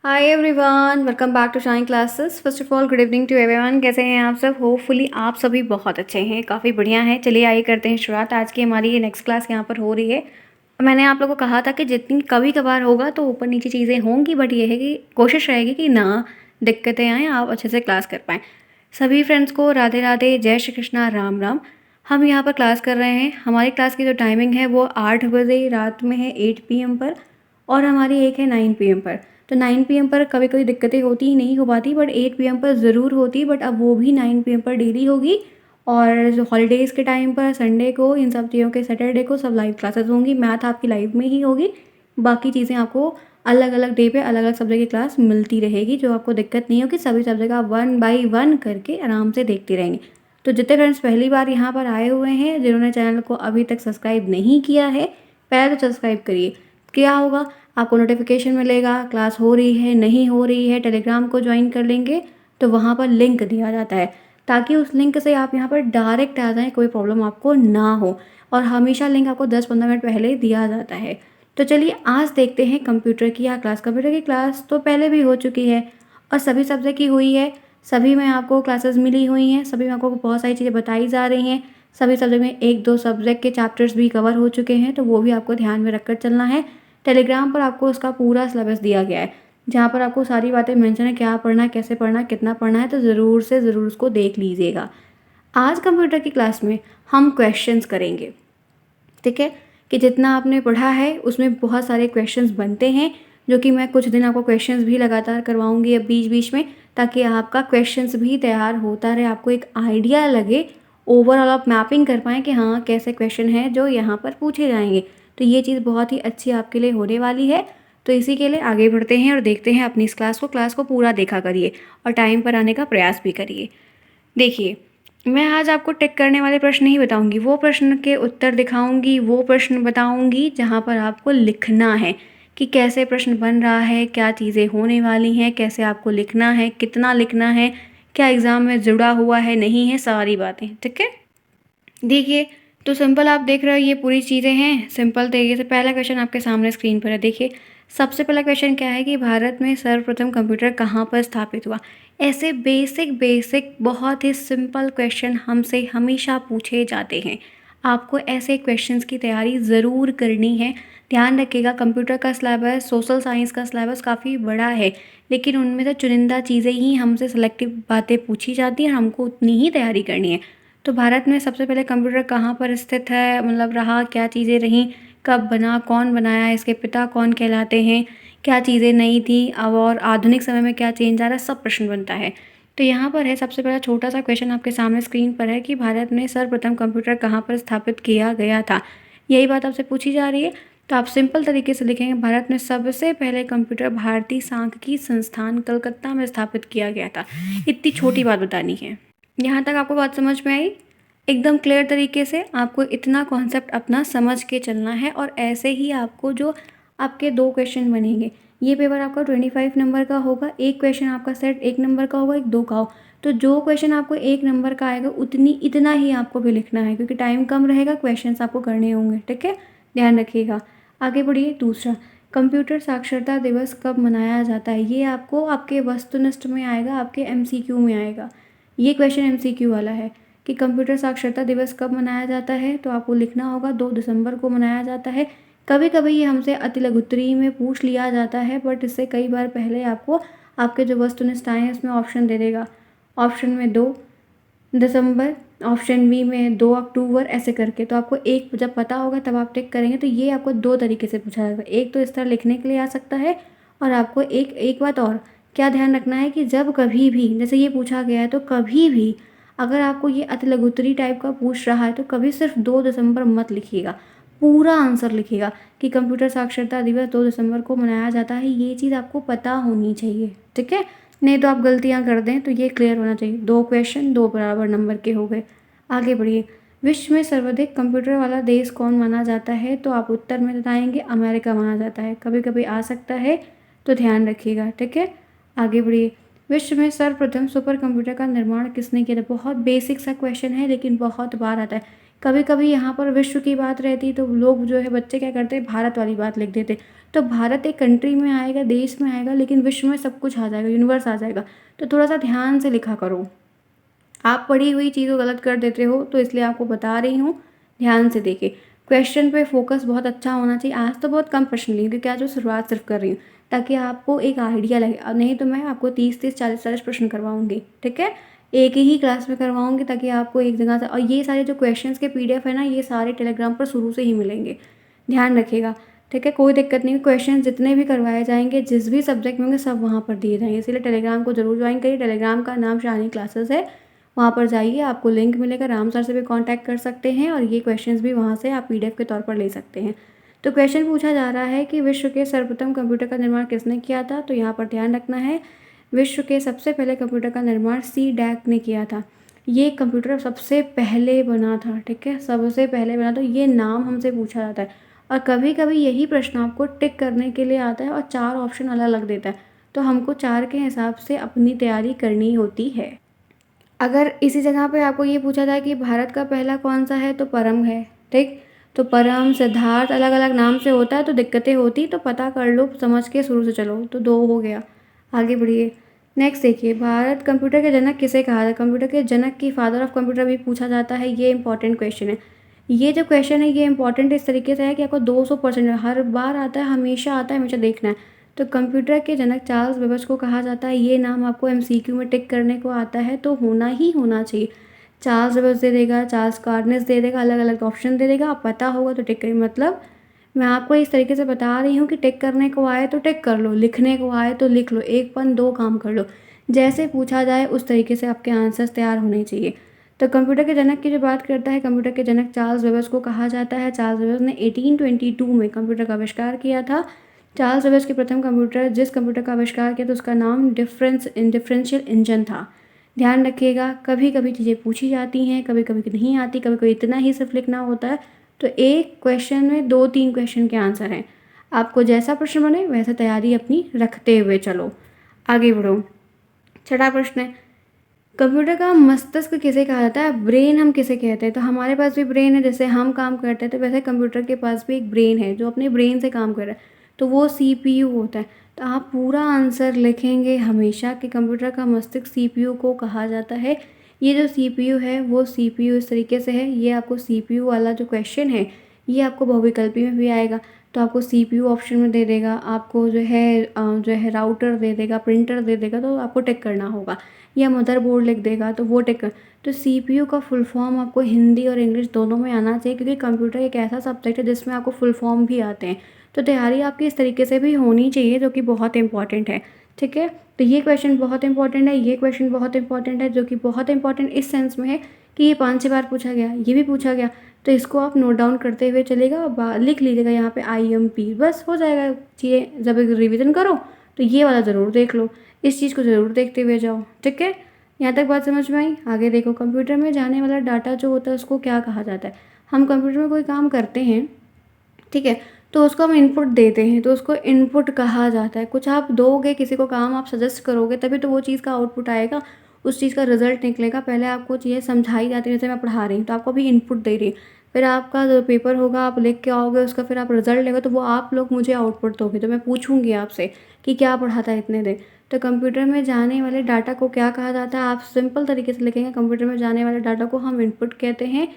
Hi everyone, welcome back to Shine Classes. First of all good evening to everyone. कैसे हैं आप सब? Hopefully आप सभी बहुत अच्छे हैं, काफ़ी बढ़िया हैं। चलिए आइए करते हैं शुरुआत। आज की हमारी ये नेक्स्ट क्लास यहाँ पर हो रही है। मैंने आप लोगों को कहा था कि जितनी कभी कभार होगा तो ऊपर नीचे चीज़ें होंगी, बट ये है कि कोशिश रहेगी कि ना दिक्कतें आएँ, आप अच्छे से क्लास कर पाएँ। सभी फ्रेंड्स को राधे राधे, जय श्री कृष्णा, राम राम। हम यहाँ पर क्लास कर रहे हैं। हमारी क्लास की जो टाइमिंग है वो 8 बजे रात में है, 8 PM पर, और हमारी एक है 9 PM पर। तो 9 PM पर कभी कभी दिक्कतें होती ही नहीं हो पाती, बट 8 PM पर ज़रूर होती, बट अब वो भी 9 PM पर डेली होगी। और जो हॉलीडेज़ के टाइम पर संडे को, इन सब चीज़ों के सैटरडे को सब लाइव क्लासेस होंगी। मैथ आपकी लाइव में ही होगी, बाकी चीज़ें आपको अलग अलग डे पे अलग अलग सब्जेक्ट की क्लास मिलती रहेगी, जो आपको दिक्कत नहीं होगी। सभी सब्जेक्ट आप 1 बाई 1 करके आराम से देखते रहेंगे। तो जितने फ्रेंड्स पहली बार यहाँ पर आए हुए हैं, जिन्होंने चैनल को अभी तक सब्सक्राइब नहीं किया है, पहले तो सब्सक्राइब करिए। क्या होगा, आपको नोटिफिकेशन मिलेगा, क्लास हो रही है नहीं हो रही है। टेलीग्राम को ज्वाइन कर लेंगे तो वहाँ पर लिंक दिया जाता है, ताकि उस लिंक से आप यहाँ पर डायरेक्ट आ जाएँ, कोई प्रॉब्लम आपको ना हो। और हमेशा लिंक आपको 10-15 मिनट पहले दिया जाता है। तो चलिए आज देखते हैं कंप्यूटर की क्लास। कंप्यूटर की क्लास तो पहले भी हो चुकी है और सभी सब्जेक्ट की हुई है। सभी में आपको क्लासेस मिली हुई हैं, सभी में आपको बहुत सारी चीज़ें बताई जा रही हैं। सभी सब्जेक्ट में 1-2 सब्जेक्ट के चैप्टर्स भी कवर हो चुके हैं, तो वो भी आपको ध्यान में रखकर चलना है। टेलीग्राम पर आपको उसका पूरा सिलेबस दिया गया है, जहाँ पर आपको सारी बातें मेंशन है, क्या पढ़ना है, कैसे पढ़ना है, कितना पढ़ना है। तो ज़रूर से ज़रूर उसको देख लीजिएगा। आज कंप्यूटर की क्लास में हम क्वेश्चंस करेंगे, ठीक है? कि जितना आपने पढ़ा है उसमें बहुत सारे क्वेश्चंस बनते हैं, जो कि मैं कुछ दिन आपको क्वेश्चंस भी लगातार करवाऊंगी अब बीच बीच में, ताकि आपका क्वेश्चंस भी तैयार होता रहे, आपको एक आइडिया लगे, ओवरऑल आप मैपिंग कर पाएँ कि हाँ कैसे क्वेश्चन हैं जो यहाँ पर पूछे जाएंगे। तो ये चीज़ बहुत ही अच्छी आपके लिए होने वाली है। तो इसी के लिए आगे बढ़ते हैं और देखते हैं अपनी इस क्लास को पूरा देखा करिए और टाइम पर आने का प्रयास भी करिए। देखिए, मैं आज आपको टिक करने वाले प्रश्न नहीं बताऊंगी, वो प्रश्न के उत्तर दिखाऊंगी, वो प्रश्न बताऊंगी जहां पर आपको लिखना है कि कैसे प्रश्न बन रहा है, क्या चीज़ें होने वाली हैं, कैसे आपको लिखना है, कितना लिखना है, क्या एग्ज़ाम में जुड़ा हुआ है नहीं है, सारी बातें, ठीक है? देखिए, तो सिंपल आप देख रहे हो ये पूरी चीज़ें हैं सिंपल तरीके से। पहला क्वेश्चन आपके सामने स्क्रीन पर है। देखिए, सबसे पहला क्वेश्चन क्या है कि भारत में सर्वप्रथम कंप्यूटर कहाँ पर स्थापित हुआ। ऐसे बेसिक बेसिक बहुत ही सिंपल क्वेश्चन हमसे हमेशा पूछे जाते हैं। आपको ऐसे क्वेश्चंस की तैयारी ज़रूर करनी है। ध्यान रखिएगा, कंप्यूटर का सिलेबस, सोशल साइंस का सिलेबस काफ़ी बड़ा है, लेकिन उनमें से चुनिंदा चीज़ें ही हमसे सेलेक्टिव बातें पूछी जाती हैं और हमको उतनी ही तैयारी करनी है। तो भारत में सबसे पहले कंप्यूटर कहाँ पर स्थित है, मतलब रहा, क्या चीज़ें रहीं, कब बना, कौन बनाया, इसके पिता कौन कहलाते हैं, क्या चीज़ें नई थी अब और आधुनिक समय में क्या चेंज आ रहा है, सब प्रश्न बनता है। तो यहाँ पर है सबसे पहला छोटा सा क्वेश्चन आपके सामने स्क्रीन पर है कि भारत में सर्वप्रथम कंप्यूटर कहाँ पर स्थापित किया गया था। यही बात आपसे पूछी जा रही है। तो आप सिंपल तरीके से लिखेंगे, भारत में सबसे पहले कंप्यूटर भारतीय सांख्यिकी संस्थान कलकत्ता में स्थापित किया गया था। इतनी छोटी बात बतानी है। यहाँ तक आपको बात समझ में आई? एकदम क्लियर तरीके से आपको इतना कॉन्सेप्ट अपना समझ के चलना है। और ऐसे ही आपको जो आपके 2 क्वेश्चन बनेंगे, ये पेपर आपका 25 नंबर का होगा। एक क्वेश्चन आपका सेट 1 नंबर का होगा, एक 2 का हो। तो जो क्वेश्चन आपको 1 नंबर का आएगा इतना ही आपको भी लिखना है, क्योंकि टाइम कम रहेगा, क्वेश्चन आपको करने होंगे, ठीक है? ध्यान रखिएगा। आगे बढ़िए। दूसरा, कंप्यूटर साक्षरता दिवस कब मनाया जाता है। ये आपको आपके वस्तुनिष्ठ में आएगा, आपके MCQ में आएगा। ये क्वेश्चन MCQ वाला है कि कंप्यूटर साक्षरता दिवस कब मनाया जाता है। तो आपको लिखना होगा 2 दिसंबर को मनाया जाता है। कभी कभी ये हमसे अति लघुत्तरी में पूछ लिया जाता है, बट इससे कई बार पहले आपको आपके जो वस्तुनिष्ठ आए हैं उसमें ऑप्शन दे देगा। ऑप्शन में 2 दिसंबर, ऑप्शन बी में 2 अक्टूबर, ऐसे करके। तो आपको एक जब पता होगा तब आप टिक करेंगे। तो ये आपको 2 तरीके से पूछा जाएगा, एक तो इस तरह लिखने के लिए आ सकता है, और आपको एक बात और क्या ध्यान रखना है कि जब कभी भी जैसे ये पूछा गया है, तो कभी भी अगर आपको ये अति लघुत्तरी टाइप का पूछ रहा है तो कभी सिर्फ 2 दिसंबर मत लिखिएगा, पूरा आंसर लिखिएगा कि कंप्यूटर साक्षरता दिवस 2 दिसंबर को मनाया जाता है। ये चीज़ आपको पता होनी चाहिए, ठीक है? नहीं तो आप गलतियां कर दें, तो ये क्लियर होना चाहिए। 2 क्वेश्चन 2 बराबर नंबर के हो गए। आगे बढ़िए। विश्व में सर्वाधिक कंप्यूटर वाला देश कौन माना जाता है। तो आप उत्तर में बताएंगे अमेरिका माना जाता है, कभी कभी आ सकता है, तो ध्यान रखिएगा, ठीक है? आगे बढ़िए। विश्व में सर्वप्रथम सुपर कंप्यूटर का निर्माण किसने किया था। बहुत बेसिक सा क्वेश्चन है, लेकिन बहुत बार आता है। कभी कभी यहाँ पर विश्व की बात रहती तो लोग जो है, बच्चे क्या करते हैं, भारत वाली बात लिख देते। तो भारत एक कंट्री में आएगा, देश में आएगा, लेकिन विश्व में सब कुछ आ जाएगा, यूनिवर्स आ जाएगा। तो थोड़ा सा ध्यान से लिखा करो। आप पढ़ी हुई चीज़ को गलत कर देते हो, तो इसलिए आपको बता रही हूँ, ध्यान से देखिए। क्वेश्चन पे फोकस बहुत अच्छा होना चाहिए। आज तो बहुत कम प्रश्न लिए क्योंकि आज मैं शुरुआत सिर्फ कर रही हूँ, ताकि आपको एक आइडिया लगे। अब नहीं तो मैं आपको 30-30, 40-40 प्रश्न करवाऊंगी, ठीक है, एक ही क्लास में करवाऊंगी, ताकि आपको एक जगह से। और ये सारे जो क्वेश्चंस के PDF है ना, ये सारे टेलीग्राम पर शुरू से ही मिलेंगे, ध्यान रखिएगा, ठीक है। कोई दिक्कत नहीं, क्वेश्चन जितने भी करवाए जाएंगे, जिस भी सब्जेक्ट में होंगे, सब वहाँ पर दिए जाएंगे। इसलिए टेलीग्राम को जरूर ज्वाइन करिए। टेलीग्राम का नाम शाइनी क्लासेस है, वहाँ पर जाइए, आपको लिंक मिलेगा। राम सर से भी कांटेक्ट कर सकते हैं, और ये क्वेश्चंस भी वहाँ से आप PDF के तौर पर ले सकते हैं। तो क्वेश्चन पूछा जा रहा है कि विश्व के सर्वप्रथम कंप्यूटर का निर्माण किसने किया था। तो यहाँ पर ध्यान रखना है, विश्व के सबसे पहले कंप्यूटर का निर्माण C-DAC ने किया था। ये कंप्यूटर सबसे पहले बना था, ठीक है, सबसे पहले बना। तो ये नाम हमसे पूछा जाता है, और कभी कभी यही प्रश्न आपको टिक करने के लिए आता है, और 4 ऑप्शन अलग अलग देता है। तो हमको 4 के हिसाब से अपनी तैयारी करनी होती है। अगर इसी जगह पे आपको ये पूछा जाए कि भारत का पहला कौन सा है, तो परम है, ठीक। तो परम, सिद्धार्थ अलग अलग नाम से होता है, तो दिक्कतें होती, तो पता कर लो, समझ के शुरू से चलो। तो 2 हो गया, आगे बढ़िए। नेक्स्ट देखिए, भारत कंप्यूटर के जनक किसे कहा जाता है। कंप्यूटर के जनक की, फादर ऑफ कंप्यूटर भी पूछा जाता है। ये इंपॉर्टेंट क्वेश्चन है। ये जो क्वेश्चन है ये इंपॉर्टेंट इस तरीके से है कि आपको 200% हर बार आता है, हमेशा आता है, हमेशा देखना है। तो कंप्यूटर के जनक चार्ल्स बेबेज को कहा जाता है। ये नाम आपको MCQ में टिक करने को आता है, तो होना ही होना चाहिए। चार्ल्स बेबेज दे देगा, चार्ल्स कार्नेस दे देगा, अलग अलग ऑप्शन दे देगा, आप पता होगा तो टिक करिए। मतलब मैं आपको इस तरीके से बता रही हूँ कि टिक करने को आए तो टिक कर लो, लिखने को आए तो लिख लो, 1-2 काम कर लो। जैसे पूछा जाए उस तरीके से आपके आंसर्स तैयार होने चाहिए। तो कंप्यूटर के जनक की जो बात करता है, कंप्यूटर के जनक चार्ल्स बेबेज को कहा जाता है। चार्ल्स बेबेज ने 1822 में कंप्यूटर का आविष्कार किया था। चार्ल्स बेबेज के प्रथम कंप्यूटर, जिस कंप्यूटर का आविष्कार किया, तो उसका नाम डिफरेंशियल इंजन था। ध्यान रखिएगा, कभी कभी चीज़ें पूछी जाती हैं, कभी कभी नहीं आती, कभी कभी इतना ही सिर्फ लिखना होता है। तो एक क्वेश्चन में 2-3 क्वेश्चन के आंसर हैं। आपको जैसा प्रश्न बने वैसे तैयारी अपनी रखते हुए चलो, आगे बढ़ो। छठा प्रश्न है, कंप्यूटर का मस्तिष्क किसे कहा जाता है। ब्रेन हम किसे कहते हैं। तो हमारे पास भी ब्रेन है, जैसे हम काम करते हैं, तो वैसे कंप्यूटर के पास भी एक ब्रेन है जो अपने ब्रेन से काम कर रहा है, तो वो CPU होता है। तो आप पूरा आंसर लिखेंगे हमेशा कि कंप्यूटर का मस्तिष्क CPU को कहा जाता है। ये जो CPU है वो CPU इस तरीके से है, ये आपको CPU वाला जो क्वेश्चन है ये आपको बहुविकल्पी में भी आएगा, तो आपको CPU ऑप्शन में दे देगा, आपको जो है राउटर दे देगा, प्रिंटर दे देगा, तो आपको टिक करना होगा, या मदरबोर्ड लिख देगा तो वो टिक कर। तो CPU का फुल फॉर्म आपको हिंदी और इंग्लिश दोनों में आना चाहिए, क्योंकि कंप्यूटर एक ऐसा सब्जेक्ट है जिसमें आपको फुल फॉर्म भी आते हैं। तो तैयारी आपकी इस तरीके से भी होनी चाहिए, जो कि बहुत इंपॉर्टेंट है, ठीक है। तो ये क्वेश्चन बहुत इंपॉर्टेंट है, ये क्वेश्चन बहुत इंपॉर्टेंट है, जो कि बहुत इंपॉर्टेंट इस सेंस में है कि ये 5-6 बार पूछा गया, ये भी पूछा गया। तो इसको आप नोट डाउन करते हुए चलेगा, और लिख लीजिएगा यहाँ पे IMP, बस हो जाएगा चीज़ें। जब रिवीजन करो तो ये वाला ज़रूर देख लो, इस चीज़ को ज़रूर देखते हुए जाओ, ठीक है। यहाँ तक बात समझ में आई। आगे देखो, कंप्यूटर में जाने वाला डाटा जो होता है उसको क्या कहा जाता है। हम कंप्यूटर में कोई काम करते हैं, ठीक है, तो उसको हम इनपुट देते हैं, तो उसको इनपुट कहा जाता है। कुछ आप दोगे किसी को काम, आप सजेस्ट करोगे, तभी तो वो चीज़ का आउटपुट आएगा, उस चीज़ का रिजल्ट निकलेगा। पहले आपको चीज़ें समझाई जाती है, जैसे मैं पढ़ा रही हूँ तो आपको अभी इनपुट दे रही हूँ, फिर आपका जो पेपर होगा आप लिख के आओगे, उसका फिर आप रिजल्ट लेगा, तो वो आप लोग मुझे आउटपुट दोगे, तो मैं पूछूंगी आपसे कि क्या पढ़ा था इतने दिन। तो कंप्यूटर में जाने वाले डाटा को क्या कहा जाता है, आप सिंपल तरीके से लिखेंगे, कंप्यूटर में जाने वाले डाटा को हम इनपुट कहते हैं,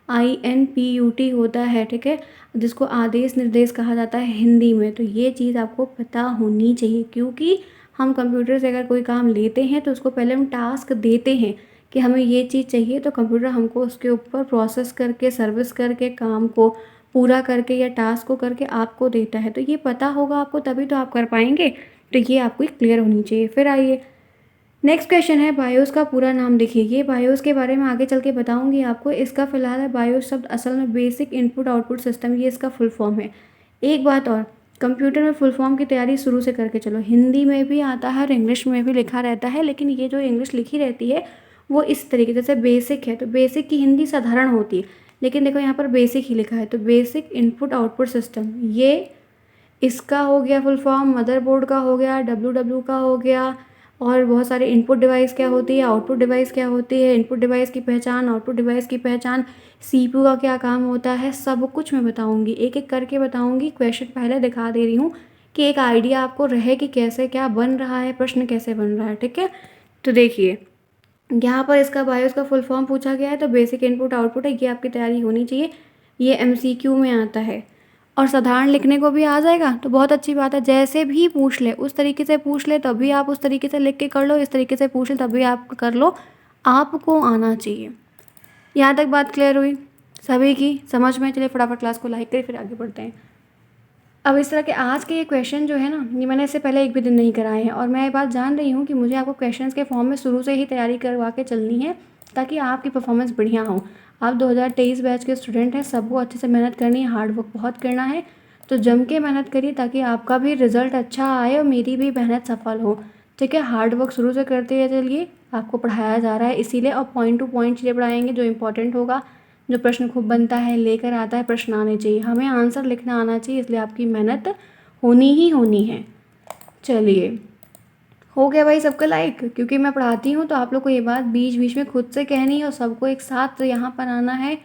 INPUT होता है, ठीक है, जिसको आदेश निर्देश कहा जाता है हिंदी में। तो ये चीज़ आपको पता होनी चाहिए, क्योंकि हम कंप्यूटर से अगर कोई काम लेते हैं तो उसको पहले हम टास्क देते हैं कि हमें ये चीज़ चाहिए, तो कंप्यूटर हमको उसके ऊपर प्रोसेस करके, सर्विस करके, काम को पूरा करके या टास्क को करके आपको देता है। तो ये पता होगा आपको, तभी तो आप कर पाएंगे। तो ये आपको क्लियर होनी चाहिए। फिर आइए, नेक्स्ट क्वेश्चन है, बायोस का पूरा नाम लिखिए। ये बायोस के बारे में आगे चल के बताऊंगी आपको। इसका फिलहाल है, बायोस शब्द असल में बेसिक इनपुट आउटपुट सिस्टम, ये इसका फुल फॉर्म है। एक बात और, कंप्यूटर में फुल फॉर्म की तैयारी शुरू से करके चलो। हिंदी में भी आता है और इंग्लिश में भी लिखा रहता है, लेकिन ये जो इंग्लिश लिखी रहती है वो इस तरीके, जैसे बेसिक है तो बेसिक की हिंदी साधारण होती है, लेकिन देखो यहाँ पर बेसिक ही लिखा है, तो बेसिक इनपुट आउटपुट सिस्टम, ये इसका हो गया फुल फॉर्म। मदरबोर्ड का हो गया, WW का हो गया, और बहुत सारे इनपुट डिवाइस क्या होती है, आउटपुट डिवाइस क्या होती है, इनपुट डिवाइस की पहचान, आउटपुट डिवाइस की पहचान, CPU का क्या काम होता है, सब कुछ मैं बताऊंगी, एक एक करके बताऊंगी। क्वेश्चन पहले दिखा दे रही हूँ, कि एक आइडिया आपको रहे कि कैसे क्या बन रहा है, प्रश्न कैसे बन रहा है। ठीक है, तो देखिए यहाँ पर इसका बायोस का फुल फॉर्म पूछा गया है, तो बेसिक इनपुट आउटपुट है, ये आपकी तैयारी होनी चाहिए। ये एमसीक्यू में आता है और साधारण लिखने को भी आ जाएगा, तो बहुत अच्छी बात है। जैसे भी पूछ ले उस तरीके से पूछ ले, तभी आप उस तरीके से लिख के कर लो, इस तरीके से पूछ ले तभी आप कर लो, आपको आना चाहिए। यहाँ तक बात क्लियर हुई सभी की, समझ में? चलिए फटाफट क्लास को लाइक करें, फिर आगे बढ़ते हैं। अब इस तरह के आज के ये क्वेश्चन जो है ना, ये मैंने इससे पहले एक भी दिन नहीं कराए हैं, और मैं ये बात जान रही हूँ कि मुझे आपको क्वेश्चंस के फॉर्म में शुरू से ही तैयारी करवा के चलनी है, ताकि आपकी परफॉर्मेंस बढ़िया हो। आप 2023 बैच के स्टूडेंट हैं, सबको अच्छे से मेहनत करनी है, हार्ड वर्क बहुत करना है, तो जम के मेहनत करिए ताकि आपका भी रिजल्ट अच्छा आए और मेरी भी मेहनत सफल हो। ठीक है, हार्ड वर्क शुरू से करते हैं, चलिए आपको पढ़ाया जा रहा है इसीलिए, और पॉइंट टू पॉइंट चीज़ें पढ़ाएंगे, जो इंपॉर्टेंट होगा, जो प्रश्न खूब बनता है, लेकर आता है, प्रश्न आने चाहिए, हमें आंसर लिखना आना चाहिए, इसलिए आपकी मेहनत होनी ही होनी है। चलिए, हो गया भाई सबका लाइक? क्योंकि मैं पढ़ाती हूँ तो आप लोग को ये बात बीच बीच में खुद से कहनी है, और सबको एक साथ यहाँ पर आना है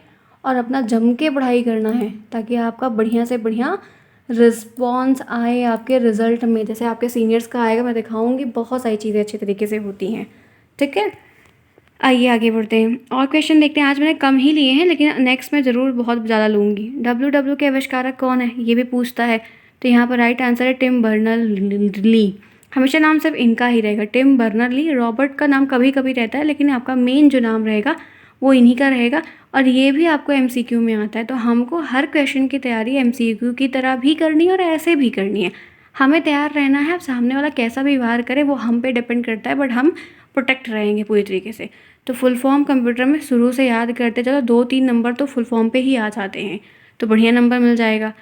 और अपना जम के पढ़ाई करना है, ताकि आपका बढ़िया से बढ़िया रिस्पॉन्स आए आपके रिज़ल्ट में। जैसे आपके सीनियर्स का आएगा, मैं दिखाऊंगी, बहुत सारी चीज़ें अच्छी तरीके से होती हैं। ठीक है, आइए आगे बढ़ते हैं और क्वेश्चन देखते हैं। आज मैंने कम ही लिए हैं, लेकिन नेक्स्ट में ज़रूर बहुत ज़्यादा लूँगी। डब्ल्यू के आविष्कारक कौन है, ये भी पूछता है, तो यहाँ पर राइट आंसर है टिम बर्नर ली। हमेशा नाम सिर्फ इनका ही रहेगा, टिम बर्नर ली। रॉबर्ट का नाम कभी कभी रहता है, लेकिन आपका मेन जो नाम रहेगा वो इन्हीं का रहेगा। और ये भी आपको एमसीक्यू में आता है, तो हमको हर क्वेश्चन की तैयारी एमसीक्यू की तरह भी करनी है और ऐसे भी करनी है। हमें तैयार रहना है, अब सामने वाला कैसा भी व्यवहार करे वो हम पे डिपेंड करता है, बट हम प्रोटेक्ट रहेंगे पूरी तरीके से। तो फुल फॉर्म कंप्यूटर में शुरू से याद करते चलो, 2-3 नंबर तो फुल फॉर्म पे ही आ जाते हैं, तो बढ़िया नंबर मिल जाएगा।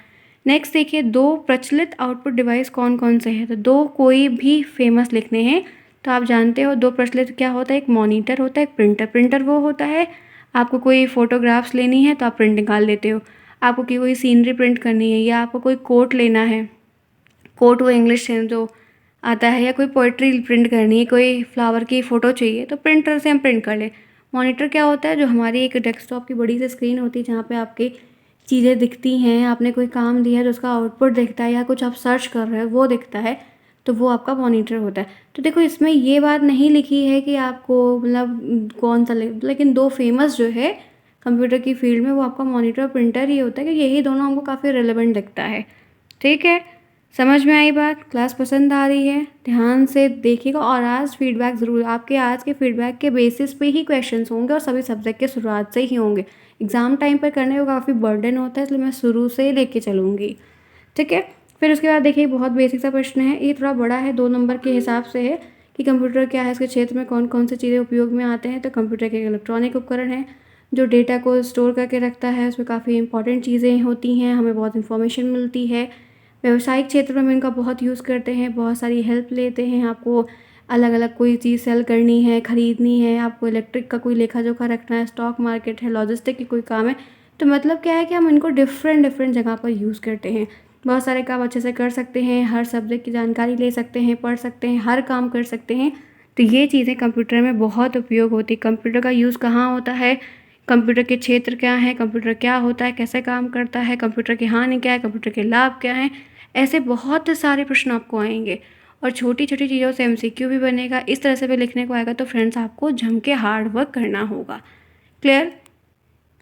नेक्स्ट देखिए, 2 प्रचलित आउटपुट डिवाइस कौन कौन से हैं, तो 2 कोई भी फेमस लिखने हैं, तो आप जानते हो 2 प्रचलित क्या होता है, एक मॉनिटर होता है, एक प्रिंटर। प्रिंटर वो होता है, आपको कोई फ़ोटोग्राफ्स लेनी है तो आप प्रिंट निकाल लेते हो, आपको कोई सीनरी प्रिंट करनी है, या आपको कोई कोट लेना है, कोट वो इंग्लिश जो आता है, या कोई पोइट्री प्रिंट करनी है, कोई फ्लावर की फ़ोटो चाहिए, तो प्रिंटर से हम प्रिंट कर लें। मॉनिटर क्या होता है, जो हमारी एक डेस्कटॉप की बड़ी सी स्क्रीन होती है, जहाँ पे आपके चीज़ें दिखती हैं, आपने कोई काम दिया है तो उसका आउटपुट दिखता है, या कुछ आप सर्च कर रहे हो वो दिखता है, तो वो आपका मॉनिटर होता है। तो देखो इसमें ये बात नहीं लिखी है कि आपको मतलब कौन सा, लेकिन 2 फेमस जो है कंप्यूटर की फील्ड में, वो आपका मॉनिटर और प्रिंटर ही होता है, कि यही दोनों हमको काफ़ी रिलेवेंट दिखता है। ठीक है, समझ में आई बात? क्लास पसंद आ रही है? ध्यान से देखिएगा, और आज फीडबैक ज़रूर, आपके आज के फीडबैक के बेसिस पे ही क्वेश्चंस होंगे, और सभी सब्जेक्ट के शुरुआत से ही होंगे। एग्ज़ाम टाइम पर करने को काफ़ी बर्डन होता है, इसलिए मैं शुरू से ही लेके चलूँगी। ठीक है, फिर उसके बाद देखिए बहुत बेसिक सा प्रश्न है, ये थोड़ा बड़ा है, 2 नंबर के हिसाब से है, कि कंप्यूटर क्या है, इसके क्षेत्र में कौन कौन सी चीज़ें उपयोग में आते हैं। तो कंप्यूटर के इलेक्ट्रॉनिक उपकरण है, जो डेटा को स्टोर करके रखता है, उसमें काफ़ी इंपॉर्टेंट चीज़ें होती हैं, हमें बहुत इन्फॉर्मेशन मिलती है। व्यावसायिक क्षेत्र में हम इनका बहुत यूज़ करते हैं, बहुत सारी हेल्प लेते हैं। आपको अलग अलग कोई चीज़ सेल करनी है, ख़रीदनी है, आपको इलेक्ट्रिक का कोई लेखा जोखा रखना है, स्टॉक मार्केट है, लॉजिस्टिक की कोई काम है, तो मतलब क्या है कि हम इनको डिफरेंट जगह पर यूज़ करते हैं। बहुत सारे काम अच्छे से कर सकते हैं, हर सब्जेक्ट की जानकारी ले सकते हैं, पढ़ सकते हैं, हर काम कर सकते हैं। तो ये चीज़ें कंप्यूटर में बहुत उपयोग होती है। कंप्यूटर का यूज़ कहाँ होता है, कंप्यूटर के क्षेत्र क्या है, कंप्यूटर क्या होता है, कैसे काम करता है, कंप्यूटर की हानि क्या है, कंप्यूटर के लाभ क्या हैं, ऐसे बहुत सारे प्रश्न आपको आएंगे, और छोटी छोटी चीज़ों से एमसीक्यू भी बनेगा। इस तरह से भी लिखने को आएगा, तो फ्रेंड्स आपको जम के हार्ड वर्क करना होगा। क्लियर?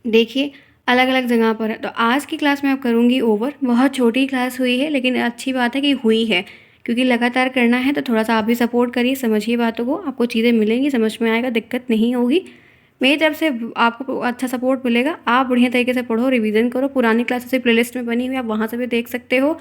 देखिए अलग अलग जगह पर है, तो आज की क्लास में आप करूँगी ओवर। बहुत छोटी क्लास हुई है, लेकिन अच्छी बात है कि हुई है, क्योंकि लगातार करना है, तो थोड़ा सा आप भी सपोर्ट करिए, समझिए बातों को, आपको चीज़ें मिलेंगी, समझ में आएगा, दिक्कत नहीं होगी। मेरी तरफ से आपको अच्छा सपोर्ट मिलेगा। आप बढ़िया तरीके से पढ़ो, रिवीजन करो, पुरानी क्लासेस प्लेलिस्ट में बनी हुई, आप वहाँ से भी देख सकते हो।